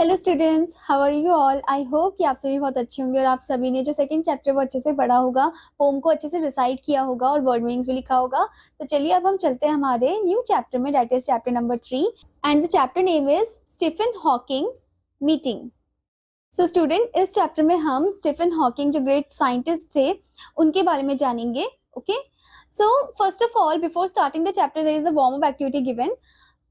Hello students, how are you all. I hope कि आप सभी बहुत अच्छे होंगे और आप सभी ने जो सेकंड चैप्टर वो अच्छे से पढ़ा होगा, पोम को अच्छे से रिसाइट किया होगा और वर्ड मीनिंग्स भी लिखा होगा। तो चलिए अब हम चलते हैं हमारे न्यू चैप्टर में, that is chapter number 3 and the chapter name is Stephen Hawking meeting. So student, इस चैप्टर में हम स्टीफन हॉकिंग जो ग्रेट साइंटिस्ट थे उनके बारे में जानेंगे। Okay, so first of all before starting the chapter there is the warm up activity given.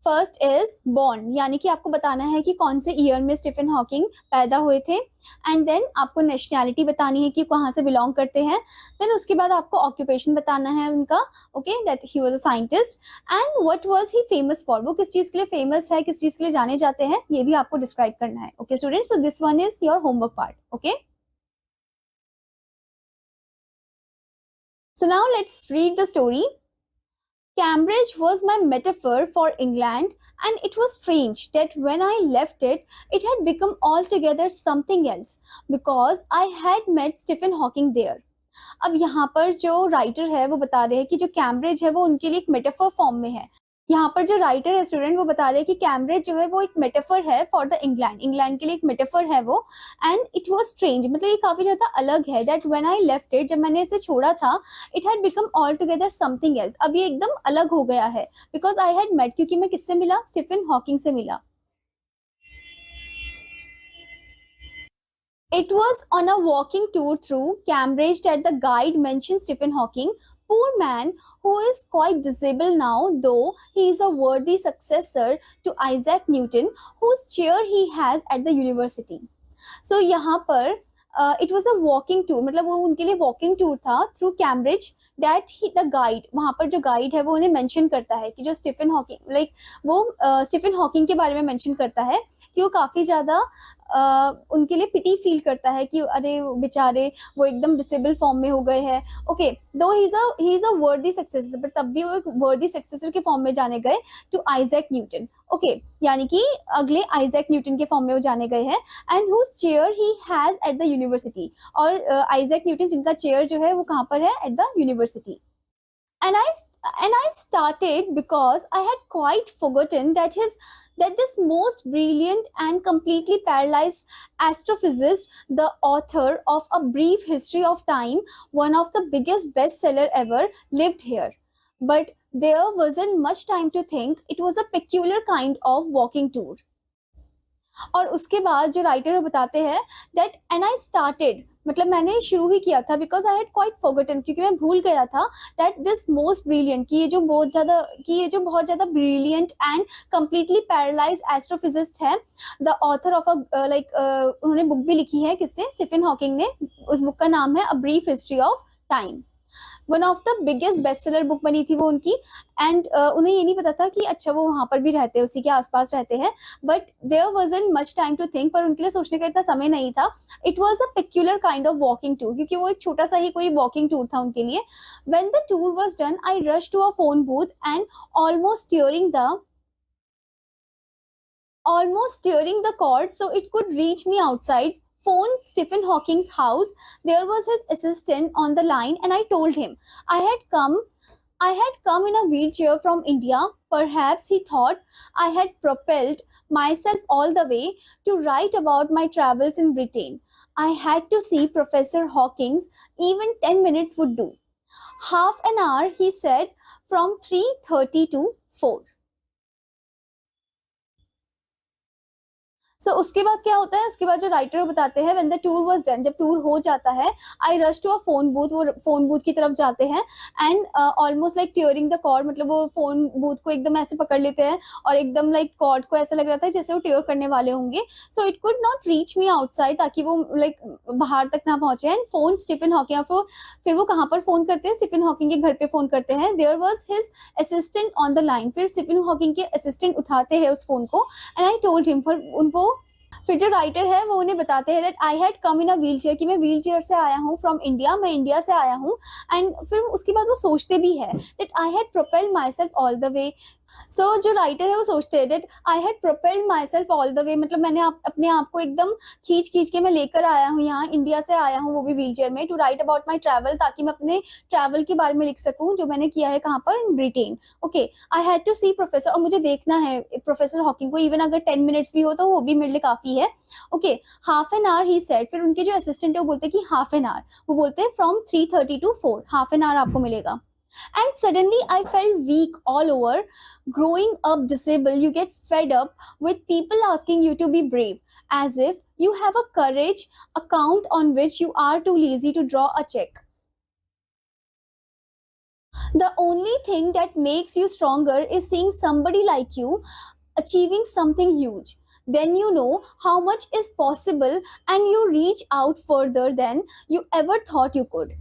First is born, यानी कि आपको बताना है कि कौन से ईयर में स्टीफन हॉकिंग पैदा हुए थे। एंड देन आपको नेशनैलिटी बतानी है कि कहाँ से बिलोंग करते हैं। देन उसके बाद आपको ऑक्यूपेशन बताना है उनका, okay, that he was a scientist. And what was he famous for, वो किस चीज के लिए फेमस है, किस चीज के लिए जाने जाते हैं, ये भी आपको डिस्क्राइब करना है। Okay students, so this one is your homework part. Okay, so now let's read the story. Cambridge was my metaphor for England, and it was strange that when I left it, it had become altogether something else because I had met Stephen Hawking there. अब यहाँ पर जो writer है वो बता रहे हैं कि जो कैम्ब्रिज है वो उनके लिए एक मेटाफर फॉर्म में है। यहाँ पर जो राइटर है स्टूडेंट वो बता रहे हैं कि कैम्ब्रिज जो है वो एक मेटाफर है फॉर द इंग्लैंड, इंग्लैंड के लिए एक मेटाफर है वो। एंड इट वाज स्ट्रेंज, मतलब ये काफी ज्यादा अलग है। That when I left it, जब मैंने इसे छोड़ा था, it had become all together something else, अब ये एकदम अलग हो गया है। बिकॉज आई हैड मेट, क्योंकि मैं किससे मिला, स्टीफन हॉकिंग से मिला। It was on a walking tour through Cambridge that the guide mentioned Stephen Hawking, poor man who is quite disabled now, though he is a worthy successor to Isaac Newton, whose chair he has at the university. So यहाँ पर it was a walking tour, मतलब वो उनके लिए walking tour था through Cambridge. That he the guide, वहां पर जो गाइड है वो उन्हें मेंशन करता है कि जो स्टीफन हॉकिंग, लाइक वो स्टीफन हॉकिंग के बारे में मेंशन करता है कि वो काफी ज्यादा उनके लिए पिटी फील करता है कि अरे बेचारे वो एकदम डिसेबल फॉर्म में हो गए हैं। ओके, दो ही इज अ वर्दी सक्सेसर, बट तब भी वो एक वर्दी सक्सेसर के फॉर्म में जाने गए टू आइजैक न्यूटन। ओके, यानी कि अगले आइजैक न्यूटन के फॉर्म में वो जाने गए हैं। And whose chair he has at the university, और आइजैक न्यूटन जिनका चेयर जो है वो कहाँ पर है, at the university. and i and I started because I had quite forgotten that this most brilliant and completely paralyzed astrophysicist, the author of A Brief History of Time, one of the biggest bestseller ever, lived here. But there wasn't much time to think. It was a peculiar kind of walking tour. और उसके बाद जो writer है बताते हैं that and I started, मतलब मैंने शुरू ही किया था, because I had quite forgotten, क्योंकि मैं भूल गया था दैट दिस मोस्ट ब्रिलियंट, कि ये जो बहुत ज्यादा brilliant and completely paralysed astrophysicist है, the author of a like, उन्होंने बुक भी लिखी है, किसने, स्टीफन हॉकिंग ने। उस बुक का नाम है a brief history of time. One of the biggest best seller book बनी थी वो उनकी। एंड उन्हें ये नहीं पता था कि अच्छा वो वहां पर भी रहते हैं, उसी के आसपास रहते हैं। But there wasn't much time to think, पर उनके लिए सोचने का इतना समय नहीं था। It was a peculiar kind of walking tour, क्योंकि वो एक छोटा सा ही कोई वॉकिंग टूर था उनके लिए। When the tour was done, I rush to a phone booth and almost during the cord so it could reach me outside, phoned Stephen Hawking's house. There was his assistant on the line, and I told him I had come in a wheelchair from India. Perhaps he thought I had propelled myself all the way to write about my travels in Britain. I had to see Professor Hawkins. Even 10 minutes would do. Half an hour, he said, from 3:30 to 4. सो उसके बाद क्या होता है, उसके बाद जो writer बताते हैं when the tour was done, जब टूर हो जाता है, I rush to a phone booth, वो फोन बूथ की तरफ जाते हैं। And almost like tearing the cord, मतलब वो फोन बूथ को एकदम ऐसे पकड़ लेते हैं और एकदम लाइक कॉर्ड को ऐसा लग रहा था जैसे वो टियर करने वाले होंगे। So it could not reach me outside, ताकि वो लाइक बाहर तक ना पहुंचे। एंड फोन स्टीफन हॉकिंग, फिर वो कहाँ पर फोन करते हैं, स्टीफन हॉकिंग के घर पे फोन करते हैं। There was his assistant on the line, फिर स्टीफन हॉकिंग के असिस्टेंट उठाते हैं उस फोन को। And I told him, for उनको फिर जो राइटर है वो उन्हें बताते हैं that I had come in a wheel chair, कि मैं व्हील चेयर से आया हूँ फ्रॉम इंडिया, मैं इंडिया से आया हूँ। एंड फिर उसके बाद वो सोचते भी है that I had propelled my self all the way, जो राइटर है वो सोचते हैं that I had propelled my self all the way, मतलब मैंने अपने आप को एकदम खींच खींच के मैं लेकर आया हूँ, यहाँ इंडिया से आया हूँ वो भी व्हीलचेयर में, to write about my travel, ताकि मैं अपने ट्रैवल के बारे में लिख सकूँ जो मैंने किया है कहाँ पर, Britain. Okay, I had to see professor, और मुझे देखना है प्रोफेसर हॉकिंग को, इवन अगर 10 मिनट्स भी हो तो वो भी मेरे लिए काफी है। Okay, half an hour he said, फिर उनके जो असिस्टेंट है वो बोलते हैं कि हाफ एन आवर, वो बोलते हैं from 3:30 to 4, half an hour आपको मिलेगा। And suddenly I felt weak all over. Growing up disabled, you get fed up with people asking you to be brave, as if you have a courage account on which you are too lazy to draw a check. The only thing that makes you stronger is seeing somebody like you achieving something huge. Then you know how much is possible and you reach out further than you ever thought you could.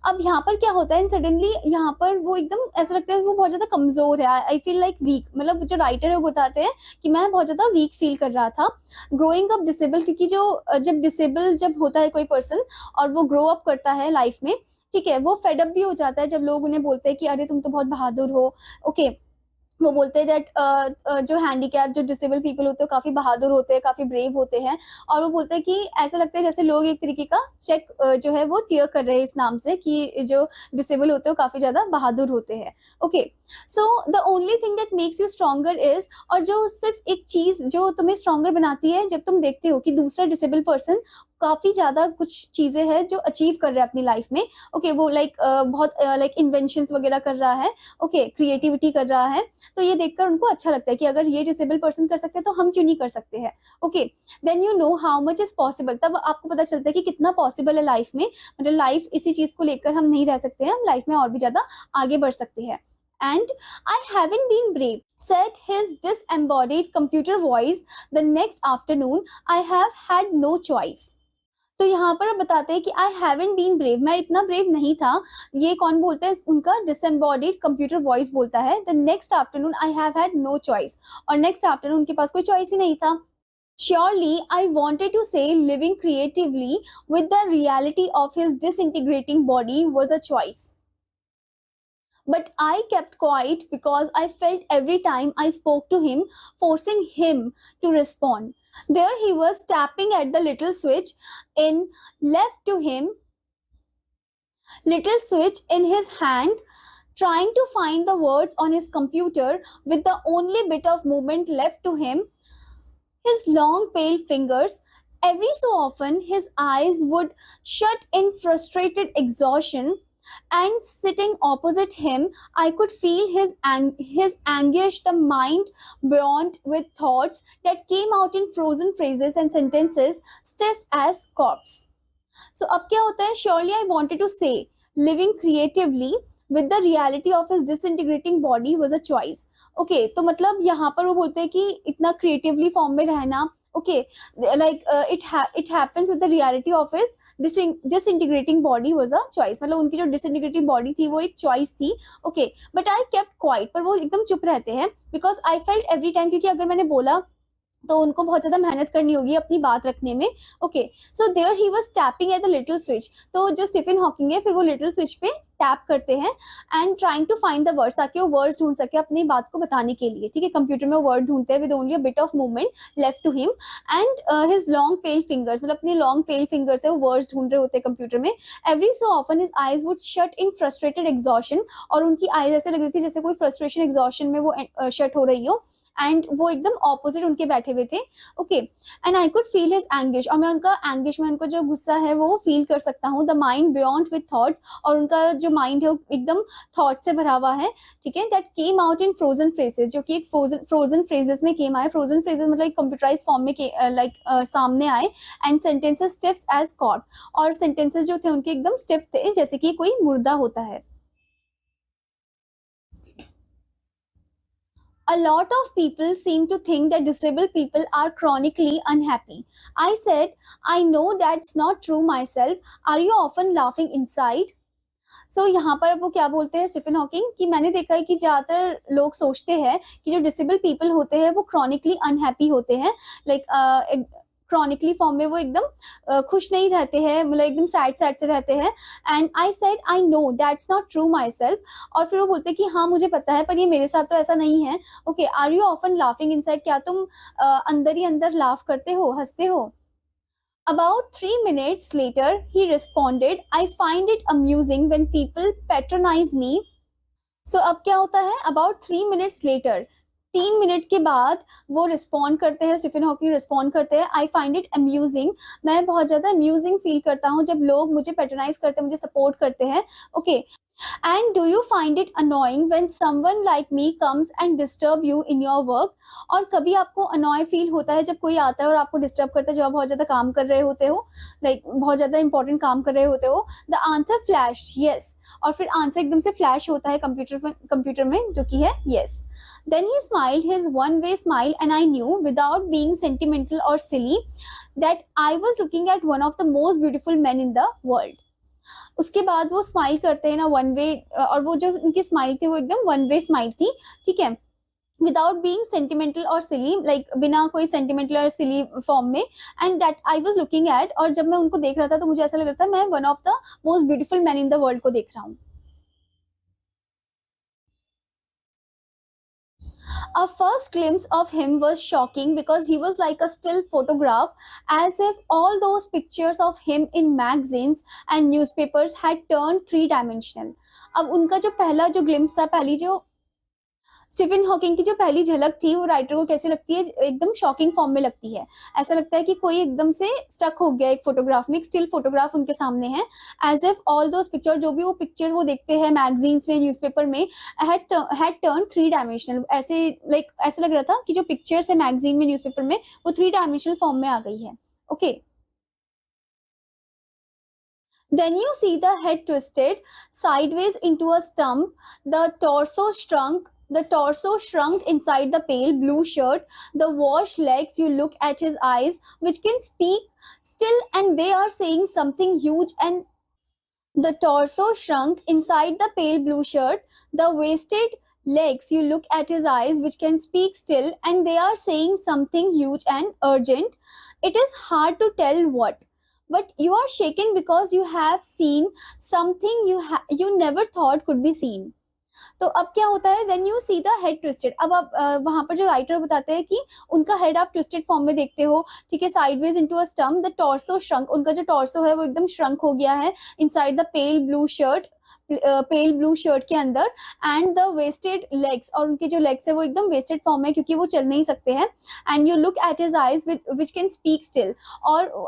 अब यहाँ पर क्या होता है, suddenly यहाँ पर वो एकदम ऐसा लगता है वो बहुत ज्यादा कमजोर है, आई फील लाइक वीक, मतलब जो राइटर है वो बताते हैं कि मैं बहुत ज्यादा वीक फील कर रहा था ग्रोइंग अप डिसेबल, क्योंकि जब डिसेबल जब होता है कोई पर्सन और वो ग्रो अप करता है लाइफ में, ठीक है, वो फेडअप भी हो जाता है जब लोग उन्हें बोलते हैं कि अरे तुम तो बहुत बहादुर हो। ओके, वो बोलते हैं दैट जो हैंडीकैप जो डिसेबल पीपल होते हैं काफी बहादुर होते हैं, काफी ब्रेव होते हैं, और वो बोलते हैं कि ऐसा लगता है जैसे लोग एक तरीके का चेक जो है वो टियर कर रहे हैं इस नाम से कि जो डिसेबल होते हैं वो काफी ज्यादा बहादुर होते हैं। Okay, so the only thing that makes you stronger is, और जो सिर्फ एक चीज जो तुम्हें स्ट्रॉन्गर बनाती है जब तुम देखते हो कि दूसरा डिसेबल पर्सन काफी ज्यादा कुछ चीजें हैं जो अचीव कर रहा है अपनी लाइफ में। ओके, वो बहुत लाइक इन्वेंशंस वगैरह कर रहा है, ओके, क्रिएटिविटी कर रहा है, तो ये देखकर उनको अच्छा लगता है कि अगर ये डिसेबल पर्सन कर सकते हैं तो हम क्यों नहीं कर सकते हैं। Okay, then you know how much is possible, तब आपको पता चलता है कि कितना पॉसिबल है लाइफ में, मतलब लाइफ इसी चीज को लेकर हम नहीं रह सकते हैं, हम लाइफ में और भी ज्यादा आगे बढ़ सकते हैं। And I haven't been brave, said his disembodied computer voice the next afternoon. I have had no choice. तो यहाँ पर अब बताते हैं कि आई हैवन बीन ब्रेव, मैं इतना ब्रेव नहीं था, ये कौन बोलता है, उनका डिसएम्बॉडीड कंप्यूटर वॉइस बोलता है, the next afternoon I have had no choice, और नेक्स्ट आफ्टरनून उनके पास कोई चॉइस ही नहीं था। Surely, I wanted to say living creatively with the reality of his disintegrating body was a choice. But I kept quiet because I felt every time I spoke to him, forcing him to respond. There he was tapping at the little switch in his hand, trying to find the words on his computer with the only bit of movement left to him, his long pale fingers. Every so often, his eyes would shut in frustrated exhaustion, and sitting opposite him, I could feel his anguish, the mind beyond with thoughts that came out in frozen phrases and sentences, stiff as corpse. So अब क्या होता है, surely I wanted to say living creatively with the reality of his disintegrating body was a choice. Okay, तो मतलब यहाँ पर वो बोलते हैं कि इतना creatively फॉर्म में रहना, okay, like it happens with the reality of his disintegrating body was a choice, मतलब उनकी जो disintegrating body थी वो एक choice थी। okay, but I kept quiet, पर वो एकदम चुप रहते हैं, because I felt every time, क्योंकि अगर मैंने बोला तो उनको बहुत ज्यादा मेहनत करनी होगी अपनी बात रखने में। Okay, so there he was tapping at the little switch, तो जो स्टीफन हॉकिंग है फिर वो लिटिल स्विच पे टैप करते हैं and trying to find the words, ताकि वो वर्ड्स ढूंढ सके अपनी बात को बताने के लिए। ठीक है, कंप्यूटर में वो वर्ड ढूंढते हैं with only a bit of movement left to him, and his long pale fingers, मतलब अपनी लॉन्ग पेल फिंगर्स से वो वर्ड्स ढूंढ रहे होते हैं कंप्यूटर में। Every so often his eyes would shut in frustrated exhaustion, और उनकी आईज ऐसे लग रही थी जैसे कोई फ्रस्ट्रेशन एग्जॉशन में वो शट हो रही हो, एंड वो एकदम ऑपोजिट उनके बैठे हुए थे। Okay, and I could feel his anguish, और मैं उनका एंगिश में उनको जो गुस्सा है वो फील कर सकता हूँ। The mind beyond with thoughts, और उनका जो माइंड है वो एकदम थॉट से भरा हुआ है। ठीक है, that came out in frozen phrases, जो कि एक फ्रोजन फ्रेजेस में केम आए। फ्रोजन फ्रेजेस मतलब कंप्यूटराइज फॉर्म में सामने आए, and sentences stiff as cord, और सेंटेंसेस जो थे उनके एकदम स्टिफ थे जैसे कि कोई मुर्दा होता है। A lot of people seem to think that disabled people are chronically unhappy. I said, I know that's not true myself. Are you often laughing inside? सो यहाँ पर वो क्या बोलते हैं स्टीफन हॉकिंग कि मैंने देखा है कि ज्यादातर लोग सोचते हैं कि जो डिसेबल पीपल होते हैं वो क्रॉनिकली अनहैप्पी होते हैं, लाइक क्रॉनिकली फॉर्म में वो एकदम खुश नहीं रहते हैं, मतलब एकदम सैड सैड से रहते हैं। And I said I know that's not true my self. और फिर वो बोलते हैं कि हाँ मुझे पता है, पर ये मेरे साथ तो ऐसा नहीं है। Okay, are you often laughing inside, क्या तुम अंदर ही अंदर लाफ करते हो, हंसते हो? About 3 minutes later, he responded, I find it amusing when people patronize me. So अब क्या होता है, अबाउट 3 minutes लेटर, 3 मिनट के बाद वो रिस्पॉन्ड करते हैं, स्टीफन हॉकिंग रिस्पॉन्ड करते हैं, आई फाइंड इट अम्यूजिंग, मैं बहुत ज्यादा अम्यूजिंग फील करता हूँ जब लोग मुझे पेट्रोनाइज करते हैं, मुझे सपोर्ट करते हैं। Okay, and do you find it annoying when someone like me comes and disturb you in your work? और कभी आपको अनॉय फील होता है जब कोई आता है और आपको डिस्टर्ब करता है, जब आप बहुत ज्यादा काम कर रहे होते हो, लाइक बहुत ज्यादा इंपॉर्टेंट काम कर रहे होते हो? द आंसर फ्लैश यस, और फिर आंसर एकदम से फ्लैश होता है कंप्यूटर में, जो कि है yes. Then he smiled his one way smile and I knew without being sentimental और silly that I was looking at one of the most beautiful man in the world. उसके बाद वो स्माइल करते हैं ना वन वे, और वो जो उनकी स्माइल थी वो एकदम वन वे स्माइल थी, ठीक है, विदाउट बीइंग सेंटिमेंटल और सिली, लाइक बिना कोई सेंटिमेंटल और सिली फॉर्म में। And that I was looking eight, और जब मैं उनको देख रहा था तो मुझे ऐसा लग रहा था मैं one of the most beautiful man in the world को देख रहा हूँ। A first glimpse of him was shocking because he was like a still photograph, as if all those pictures of him in magazines and newspapers had turned three-dimensional. अब उनका जो पहला जो glimpse था, पहली जो स्टीफन हॉकिंग की जो पहली झलक थी, वो राइटर को कैसी लगती है, एकदम शॉकिंग फॉर्म में लगती है। ऐसा लगता है कि कोई एकदम से स्टक हो गया एक फोटोग्राफ में, एक स्टिल फोटोग्राफ उनके सामने है, as if all those picture, जो भी वो पिक्चर वो देखते हैं मैगजीन्स में, न्यूज़पेपर में, हैड टर्न थ्री डायमेंशनल। ऐसे लाइक ऐसा लग रहा था कि जो पिक्चर्स है मैगजीन में, न्यूज़पेपर में, वो थ्री डायमेंशनल फॉर्म में आ गई है। Okay, then you see the head twisted sideways into a stump, the torso shrunk inside the pale blue shirt, the washed legs, you look at his eyes, which can speak still, and they are saying something huge and the torso shrunk inside the pale blue shirt, the wasted legs, you look at his eyes, which can speak still, and they are saying something huge and urgent. It is hard to tell what, but you are shaken because you have seen something you never thought could be seen. तो अब क्या होता है, then you see the head twisted. अब आप वहां पर जो राइटर बताते हैं कि उनका हेड आप ट्विस्टेड फॉर्म में देखते हो, ठीक है, sideways into a stump, the torso shrunk, उनका जो टॉर्सो है वो एकदम श्रंक हो गया है inside the pale blue shirt के अंदर, एंड द वेस्टेड लेग्स, और उनके जो लेग्स है वो एकदम वेस्टेड फॉर्म है क्योंकि वो चल नहीं सकते हैं। And you look at his eyes which can speak still, और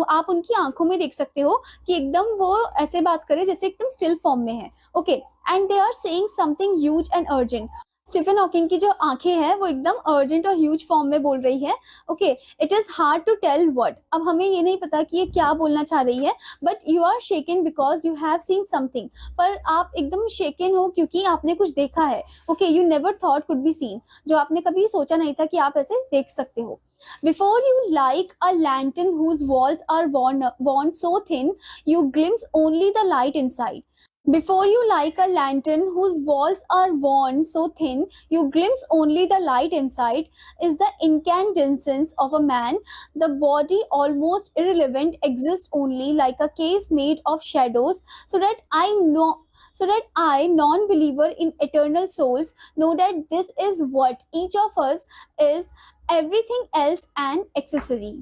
आप उनकी आंखों में देख सकते हो कि एकदम वो ऐसे बात करे जैसे एकदम स्टिल फॉर्म में है। Okay, and they are saying something huge and urgent. Stephen Hawking की जो आंखें हैं वो एकदम अर्जेंट और ह्यूज फॉर्म में बोल रही है। Okay, it is hard to tell what, अब हमें ये नहीं पता कि ये क्या बोलना चाह रही है, but you are shaken because you have seen something, पर आप एकदम शेकन हो क्योंकि आपने कुछ देखा है। Okay, you never thought could be seen, जो आपने कभी सोचा नहीं था कि आप ऐसे देख सकते हो। Before you like a lantern whose walls are worn so thin, you glimpse only the light inside. Before you like a lantern whose walls are worn so thin, you glimpse only the light inside, is the incandescence of a man. The body, almost irrelevant, exists only like a case made of shadows, so that I, non-believer in eternal souls, know that this is what each of us is, everything else an accessory.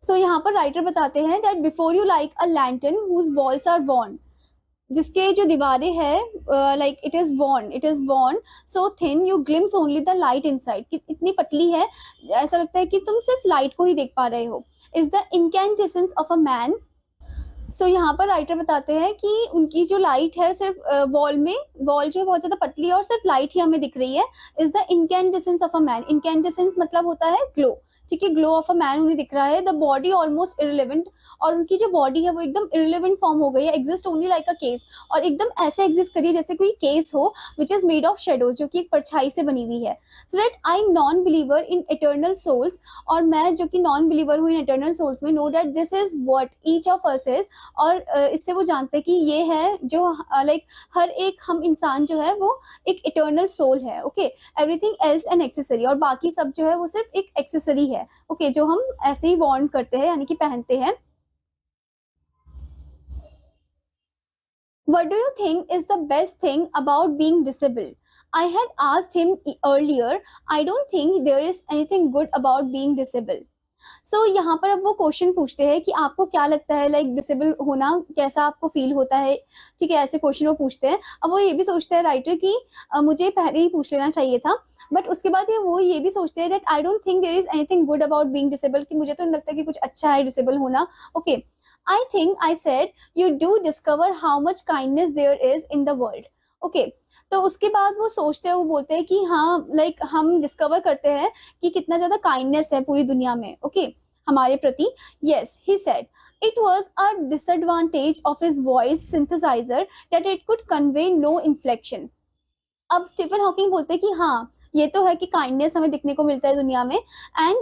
So यहाँ पर writer बताते हैं that before you like a lantern whose walls are worn, जिसके जो दीवारें हैं like it is worn so thin, you glimpse only the light inside, इतनी पतली है ऐसा लगता है कि तुम सिर्फ लाइट को ही देख पा रहे हो, is the incandescence of a man. So यहाँ पर राइटर बताते हैं कि उनकी जो लाइट है सिर्फ वॉल जो है बहुत ज्यादा पतली है और सिर्फ लाइट ही हमें दिख रही है, is the incandescence of a man. Incandescence मतलब होता है ग्लो, ठीक है, ग्लो ऑफ अ मैन उन्हें दिख रहा है। द बॉडी ऑलमोस्ट इररिलेवेंट, और उनकी जो बॉडी है वो एकदम इररिलेवेंट फॉर्म हो गई है, exist only like a case, और एकदम ऐसे एग्जिस्ट करिए जैसे कोई केस हो which is made of shadows, जो कि एक परछाई से बनी हुई है। So that I non believer in eternal souls, और मैं जो कि नॉन बिलीवर हूँ इन इटर्नल सोल्स में, know that this is what each of us is, और इससे वो जानते हैं कि ये है जो लाइक हर एक हम इंसान जो है वो एक इटर्नल सोल है। Okay, everything else an accessory, और बाकी सब जो है वो सिर्फ एक एक्सेसरी है। है, ओके, जो हम ऐसे ही वॉर्न करते हैं यानी कि पहनते हैं। What do you think is the best thing about being disabled? I had asked him earlier. I don't think there is anything good about being disabled. सो यहाँ पर अब वो क्वेश्चन पूछते हैं कि आपको क्या लगता है, लाइक डिसेबल होना कैसा आपको फील होता है, ठीक है, ऐसे क्वेश्चन वो पूछते हैं। अब वो ये भी सोचते हैं राइटर कि मुझे पहले ही पूछ लेना चाहिए था, बट उसके बाद वो ये भी सोचते हैं that I don't think there is anything good about being disable, कि मुझे तो नहीं लगता कि कुछ अच्छा है डिसेबल होना। Okay, I think I said you do discover how much kindness there is in the world. Okay, तो उसके बाद वो सोचते हैं, वो बोलते हैं कि हाँ, लाइक हम डिस्कवर करते हैं कि कितना ज्यादा काइंडनेस है पूरी दुनिया में, ओके, हमारे प्रति। Yes, he said it was a disadvantage of his voice synthesizer that it could convey no inflection. अब स्टीफन हॉकिंग बोलते हैं कि हाँ, ये तो है कि काइंडनेस हमें दिखने को मिलता है दुनिया में, एंड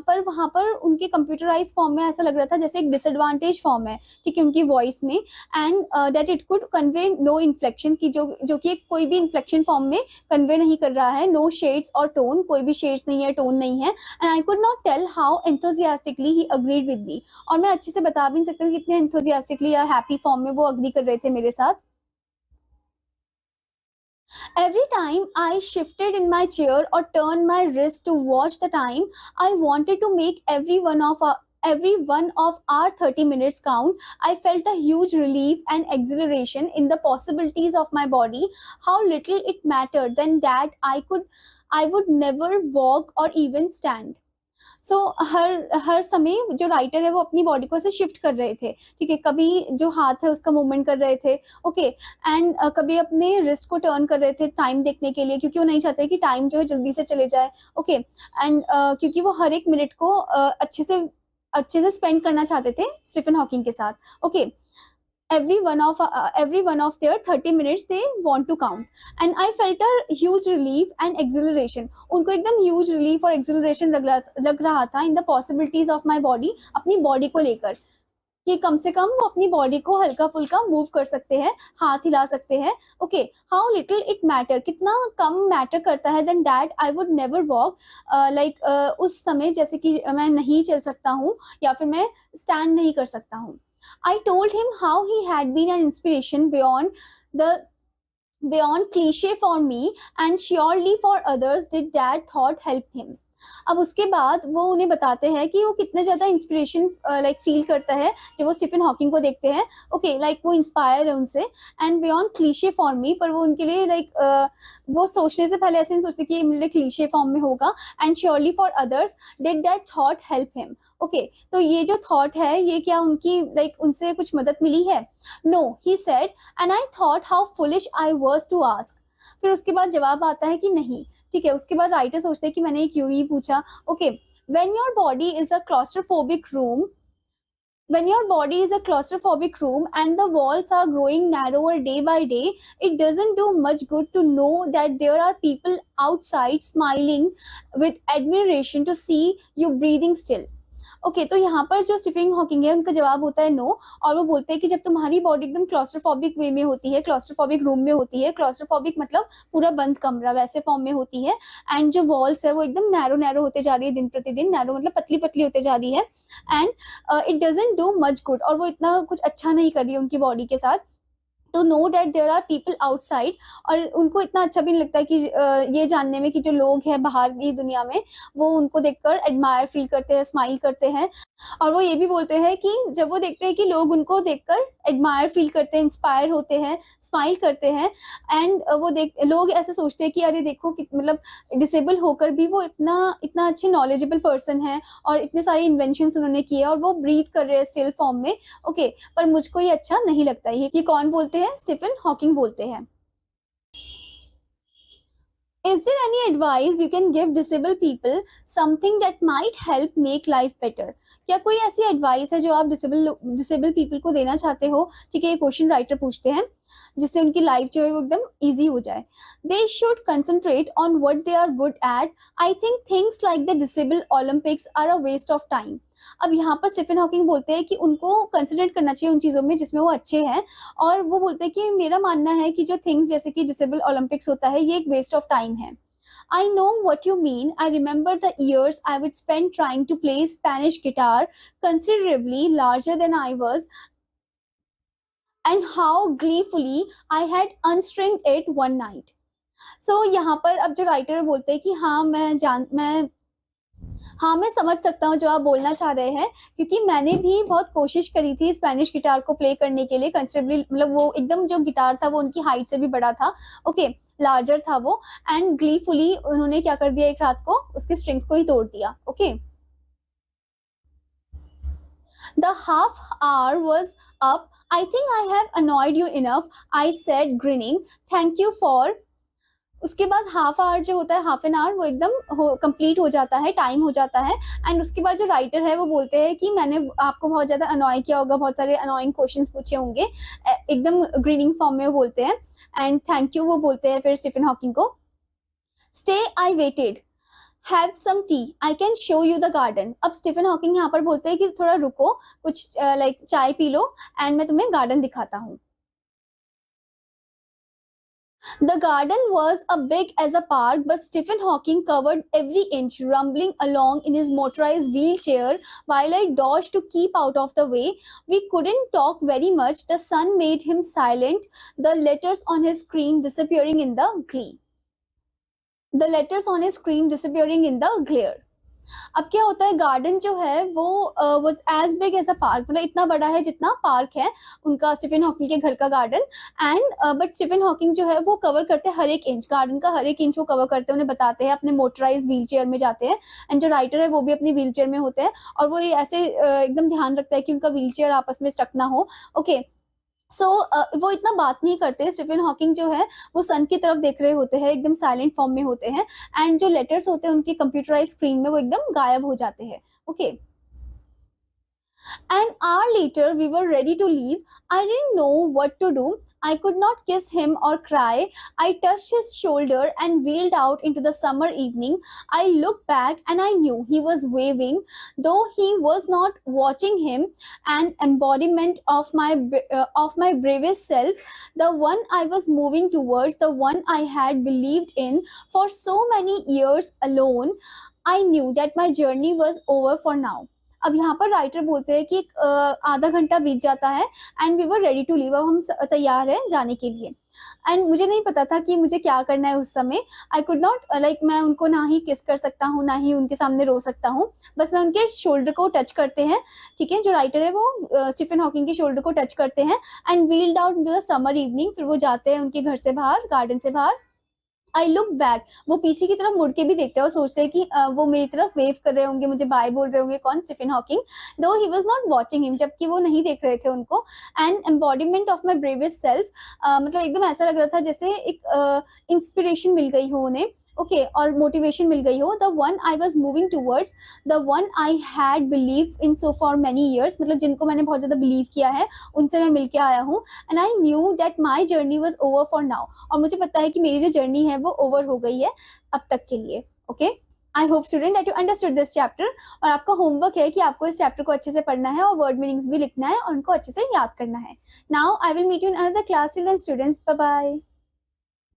पर वहाँ पर उनके कंप्यूटराइज फॉर्म में ऐसा लग रहा था जैसे एक डिसएडवांटेज फॉर्म है, ठीक है, उनकी वॉइस में, and that it could convey no inflection, की जो कि कोई भी इन्फ्लेक्शन फॉर्म में कन्वे नहीं कर रहा है, नो शेड्स और टोन, कोई भी शेड्स नहीं है, टोन नहीं है, and I could not tell how enthusiastically he agreed with me. और मैं अच्छे से बता भी नहीं सकती कितने एंथुजियास्टिकली या हैप्पी फॉर्म में वो अग्री कर रहे थे मेरे साथ। Every time I shifted in my chair or turned my wrist to watch the time, I wanted to make every one of our 30 minutes count. I felt a huge relief and exhilaration in the possibilities of my body, how little it mattered than that I would never walk or even stand. सो हर समय जो writer है वो अपनी body को ऐसे shift कर रहे थे, ठीक है, कभी जो हाथ है उसका मूवमेंट कर रहे थे, ओके, एंड कभी अपने रिस्ट को टर्न कर रहे थे टाइम देखने के लिए, क्योंकि वो नहीं चाहते कि टाइम जो है जल्दी से चले जाए, ओके, एंड क्योंकि वो हर एक मिनट को अच्छे से स्पेंड करना चाहते थे स्टीफन हॉकिंग के साथ, okay. every one of their 30 minutes they want to count, and I felt a huge relief and exhilaration. उनको एकदम huge relief और exhilaration लग रहा था in the possibilities of my body, अपनी बॉडी को लेकर, कि कम से कम वो अपनी बॉडी को हल्का फुल्का मूव कर सकते हैं, हाथ हिला सकते हैं, okay, how little it matter, कितना कम मैटर करता है, then that I would never walk, like उस समय जैसे कि मैं नहीं चल सकता हूँ या फिर मैं स्टैंड नहीं कर सकता हूँ। I told him how he had been an inspiration beyond cliche for me, and surely for others did that thought help him. अब उसके बाद वो उन्हें बताते हैं कि वो कितने ज्यादा इंस्पिरेशन लाइक फील करता है जब वो स्टीफन हॉकिंग को देखते हैं, ओके, लाइक वो इंस्पायर है उनसे, एंड बियॉन्ड क्लीशे फॉर्म मी, पर वो उनके लिए लाइक वो सोचने से पहले ऐसे नहीं सोचते कि ये मेरे लिए क्लीशे फॉर्म में होगा, and surely for others did that thought help him. Okay, तो ये जो थॉट है ये क्या उनकी लाइक उनसे कुछ मदद मिली है? No, he said, and I thought how foolish I was to ask. फिर उसके बाद जवाब आता है कि नहीं, ठीक है, उसके बाद राइटर सोचते हैं कि मैंने क्यों ही पूछा, okay, when your body is a claustrophobic room when your body is a claustrophobic room and the walls are growing narrower day by day, it doesn't do much good to know that there are people outside smiling with admiration to see you breathing still. Okay, तो यहाँ पर जो Stephen Hawking है उनका जवाब होता है no, और वो बोलते हैं कि जब तुम्हारी बॉडी एकदम क्लॉस्ट्रोफोबिक वे में होती है, क्लॉस्ट्रोफोबिक रूम में होती है, क्लॉस्ट्रोफोबिक मतलब पूरा बंद कमरा वैसे फॉर्म में होती है, एंड जो वॉल्स है वो एकदम नैरो नैरो होते जा रही है दिन प्रतिदिन, नैरो मतलब पतली पतली होते जा रही है, and it doesn't do much good, और वो इतना कुछ अच्छा नहीं कर रही है उनकी बॉडी के साथ, to know that there are people outside, और उनको इतना अच्छा भी नहीं लगता कि ये जानने में कि जो लोग हैं बाहर की दुनिया में वो उनको देखकर एडमायर फील करते हैं, स्माइल करते हैं, और वो ये भी बोलते हैं कि जब वो देखते हैं कि लोग उनको देखकर एडमायर फील करते हैं, इंस्पायर होते हैं, स्माइल करते हैं, एंड लोग ऐसे सोचते हैं कि अरे देखो मतलब डिसेबल होकर भी वो इतना अच्छे नॉलेजेबल पर्सन है और इतने सारे इन्वेंशंस उन्होंने किए और वो ब्रीथ कर रहे हैं स्टिल फॉर्म में, ओके, पर मुझको ये अच्छा नहीं लगता। ये कौन बोलते हैं? स्टीफन हॉकिंग बोलते हैं। Is there any advice you can give disabled people, something that might help make life better? क्या कोई ऐसी एडवाइस है जो आप डिसेबल पीपल को देना चाहते हो? ठीक है, ये क्वेश्चन राइटर पूछते हैं जिससे उनकी लाइफ जो है वो एकदम इजी हो जाए। They should concentrate on what they are good at. I think things like the disable Olympics are a waste of time. अब यहाँ पर स्टीफन हॉकिंग बोलते हैं कि उनको कंसंट्रेट करना चाहिए उन चीज़ों में जिसमें वो अच्छे हैं, और वो बोलते हैं कि मेरा मानना है कि जो थिंग्स जैसे कि डिसेबल ओलंपिक्स होता है ये एक वेस्ट ऑफ टाइम है। I know what you mean. I remember the years I would spend trying to play Spanish guitar, considerably larger than I was, and how gleefully I had unstringed it one night. So यहाँ पर अब जो writer बोलते हैं कि हाँ, मैं समझ सकता हूँ जो आप बोलना चाह रहे हैं, क्योंकि मैंने भी बहुत कोशिश करी थी स्पेनिश गिटार को प्ले करने के लिए, कंसिडरेबली मतलब वो एकदम जो गिटार था वो उनकी हाइट से भी बड़ा था, ओके, लार्जर था वो, एंड ग्लीफुली उन्होंने क्या कर दिया, एक रात को उसके स्ट्रिंग्स को ही तोड़ दिया, okay. The half hour was up. I think I have annoyed you enough, I said, grinning. Thank you for. उसके बाद हाफ आवर जो होता है, हाफ एन आवर, वो एकदम कंप्लीट हो जाता है, टाइम हो जाता है, एंड उसके बाद जो राइटर है वो बोलते हैं कि मैंने आपको बहुत ज़्यादा अनॉय किया होगा, बहुत सारे अनॉइंग क्वेश्चंस पूछे होंगे, एकदम ग्रीनिंग फॉर्म में वो बोलते हैं, एंड थैंक यू वो बोलते हैं फिर स्टीफन हॉकिंग को। Stay, I waited, have some tea, I can show you the garden. अब स्टीफन हॉकिंग यहाँ पर बोलते हैं कि थोड़ा रुको, कुछ लाइक चाय पी लो, एंड मैं तुम्हें गार्डन दिखाता हूँ। The garden was as big as a park, but Stephen Hawking covered every inch, rumbling along in his motorized wheelchair while I dodged to keep out of the way. We couldn't talk very much. The sun made him silent, the letters on his screen disappearing in the glare. The letters on his screen disappearing in the glare. अब क्या होता है, garden जो है वो was as big as a park, मतलब इतना बड़ा है जितना पार्क है उनका, स्टीफन हॉकिंग के घर का garden, and but Stephen Hawking जो है वो कवर करते हैं हर एक इंच, गार्डन का हर एक इंच वो कवर करते हैं, उन्हें बताते हैं, अपने मोटराइज व्हील चेयर में जाते हैं, एंड जो राइटर है वो भी अपनी व्हील चेयर में होते हैं, और वो ये ऐसे एकदम ध्यान रखता है कि उनका व्हील चेयर आपस में स्टक ना हो, ओके। सो वो इतना बात नहीं करते, स्टीफन हॉकिंग जो है वो सन की तरफ देख रहे होते हैं, एकदम साइलेंट फॉर्म में होते हैं, एंड जो लेटर्स होते हैं उनकी कंप्यूटराइज स्क्रीन में वो एकदम गायब हो जाते हैं, okay. An hour later, we were ready to leave. I didn't know what to do. I could not kiss him or cry. I touched his shoulder and wheeled out into the summer evening. I looked back and I knew he was waving, though he was not watching him. An embodiment of my bravest self, the one I was moving towards, the one I had believed in for so many years alone. I knew that my journey was over for now. अब यहाँ पर writer बोलते हैं कि आधा घंटा बीत जाता है, and we were ready to leave, अब हम तैयार हैं जाने के लिए, एंड मुझे नहीं पता था कि मुझे क्या करना है उस समय। आई कुड नॉट लाइक, मैं उनको ना ही किस कर सकता हूँ, ना ही उनके सामने रो सकता हूँ, बस मैं उनके शोल्डर को टच करते हैं, ठीक है, जो राइटर है वो स्टीफन हॉकिंग के शोल्डर को टच करते हैं, and wheeled out into the summer evening, फिर वो जाते हैं उनके घर से बाहर, गार्डन से बाहर। आई लुक बैक, वो पीछे की तरफ मुड़ के भी देखते हैं और सोचते हैं कि वो मेरी तरफ वेव कर रहे होंगे, मुझे बाय बोल रहे होंगे, कौन, स्टीफन हॉकिंग, दो he was not watching him, जबकि वो नहीं देख रहे थे उनको। And embodiment of my bravest self, मतलब एकदम ऐसा लग रहा था जैसे एक इंस्पिरेशन मिल गई हो उन्हें, ओके, और मोटिवेशन मिल गई हो, the one I was moving towards, the one I had believe in so for many years, मतलब जिनको मैंने बहुत ज़्यादा बिलीव किया है उनसे मैं मिलके आया हूँ, and I knew that my journey was over for now, और मुझे पता है कि मेरी जो जर्नी है वो ओवर हो गई है अब तक के लिए, okay. I hope student that you understood this chapter, और आपका होमवर्क है कि आपको इस चैप्टर को अच्छे से पढ़ना है और वर्ड मीनिंग्स भी लिखना है और उनको अच्छे से याद करना है। Now I will meet you in another class, till then students, bye bye.